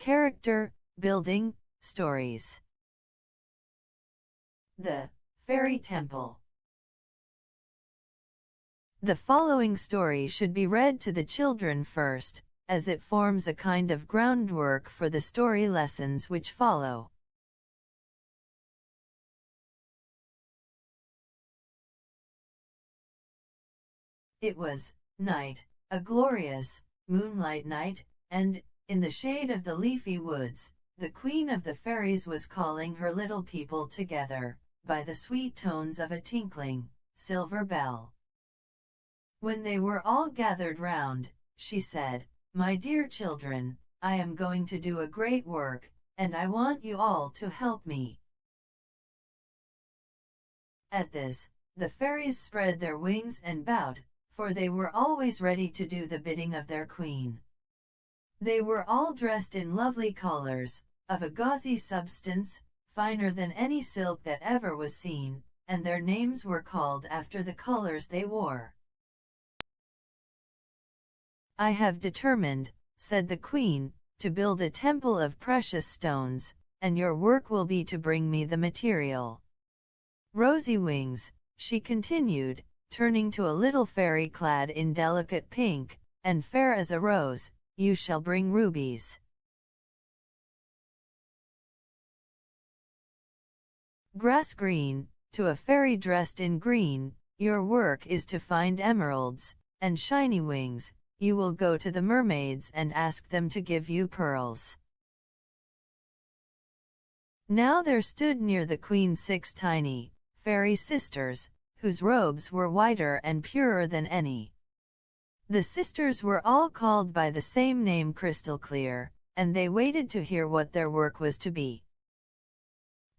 Character, building, stories. The Fairy Temple. The following story should be read to the children first, as it forms a kind of groundwork for the story lessons which follow. It was night, a glorious moonlight night, and, in the shade of the leafy woods, the Queen of the Fairies was calling her little people together, by the sweet tones of a tinkling silver bell. When they were all gathered round, she said, "My dear children, I am going to do a great work, and I want you all to help me." At this, the fairies spread their wings and bowed, for they were always ready to do the bidding of their queen. They were all dressed in lovely colors, of a gauzy substance, finer than any silk that ever was seen, and their names were called after the colors they wore. "I have determined," said the queen, "to build a temple of precious stones, and your work will be to bring me the material. Rosy Wings," she continued, turning to a little fairy clad in delicate pink, and fair as a rose, "you shall bring rubies. Grass Green," to a fairy dressed in green, "your work is to find emeralds, and Shiny Wings, you will go to the mermaids and ask them to give you pearls." Now there stood near the queen 6 tiny, fairy sisters, whose robes were whiter and purer than any. The sisters were all called by the same name Crystal Clear, and they waited to hear what their work was to be.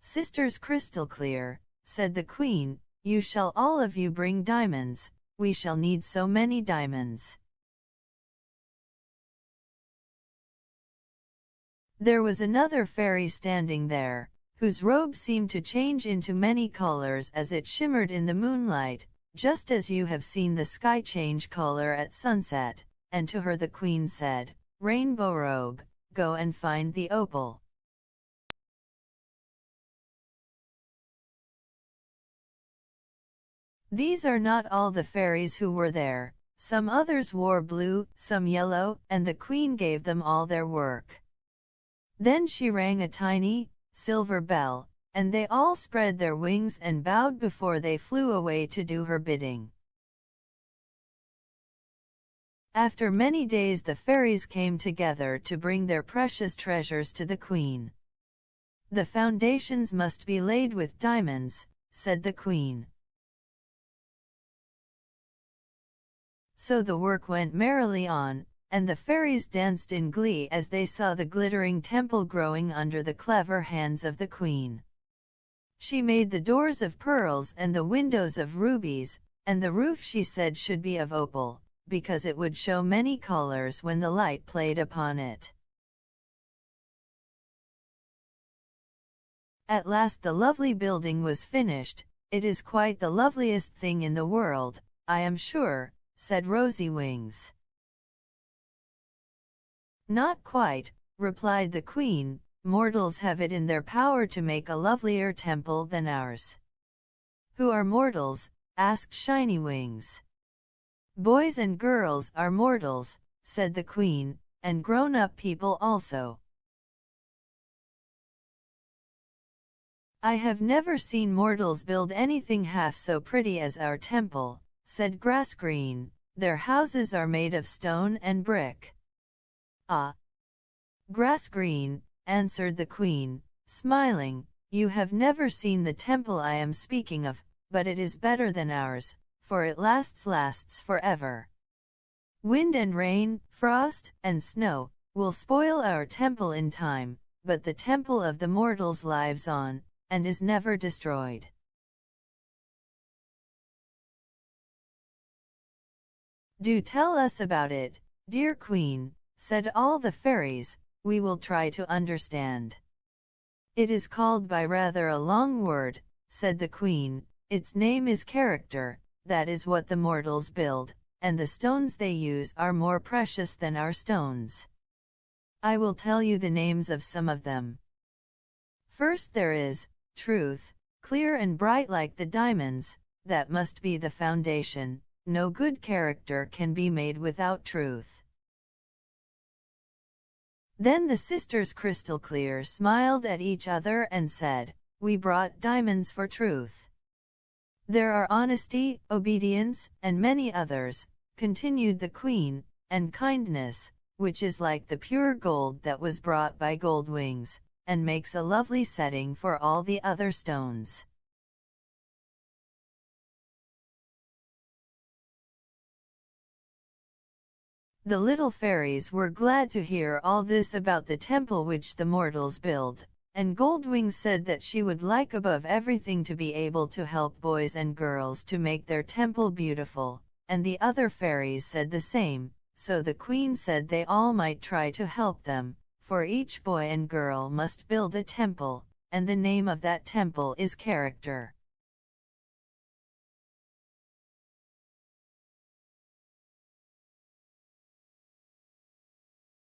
"Sisters Crystal Clear," said the queen, "you shall all of you bring diamonds, we shall need so many diamonds." There was another fairy standing there, whose robe seemed to change into many colors as it shimmered in the moonlight, just as you have seen the sky change color at sunset, and to her the queen said, "Rainbow Robe, go and find the opal." These are not all the fairies who were there. Some others wore blue, some yellow, and the queen gave them all their work. Then she rang a tiny, silver bell, and they all spread their wings and bowed before they flew away to do her bidding. After many days the fairies came together to bring their precious treasures to the queen. "The foundations must be laid with diamonds," said the queen. So the work went merrily on, and the fairies danced in glee as they saw the glittering temple growing under the clever hands of the queen. She made the doors of pearls and the windows of rubies, and the roof she said should be of opal, because it would show many colors when the light played upon it. At last the lovely building was finished. "It is quite the loveliest thing in the world, I am sure," said Rosy Wings. "Not quite," replied the queen. "Mortals have it in their power to make a lovelier temple than ours." "Who are mortals?" asked Shiny Wings. "Boys and girls are mortals," said the queen, "and grown-up people also." "I have never seen mortals build anything half so pretty as our temple," said Grass Green. "Their houses are made of stone and brick." "Ah, Grass Green," answered the queen, smiling, "you have never seen the temple I am speaking of, but it is better than ours, for it lasts forever. Wind and rain, frost and snow, will spoil our temple in time, but the temple of the mortals lives on, and is never destroyed." "Do tell us about it, dear queen," said all the fairies. "We will try to understand." "It is called by rather a long word," said the queen. "Its name is character. That is what the mortals build, and the stones they use are more precious than our stones." I will tell you the names of some of them. First there is truth, clear and bright like the diamonds, that must be the foundation. No good character can be made without truth. Then the sisters Crystal Clear smiled at each other and said, we brought diamonds for truth. There are honesty, obedience, and many others, continued the Queen, and kindness, which is like the pure gold that was brought by gold wings, and makes a lovely setting for all the other stones. The little fairies were glad to hear all this about the temple which the mortals build, and Goldwing said that she would like above everything to be able to help boys and girls to make their temple beautiful, and the other fairies said the same, so the Queen said they all might try to help them, for each boy and girl must build a temple, and the name of that temple is character.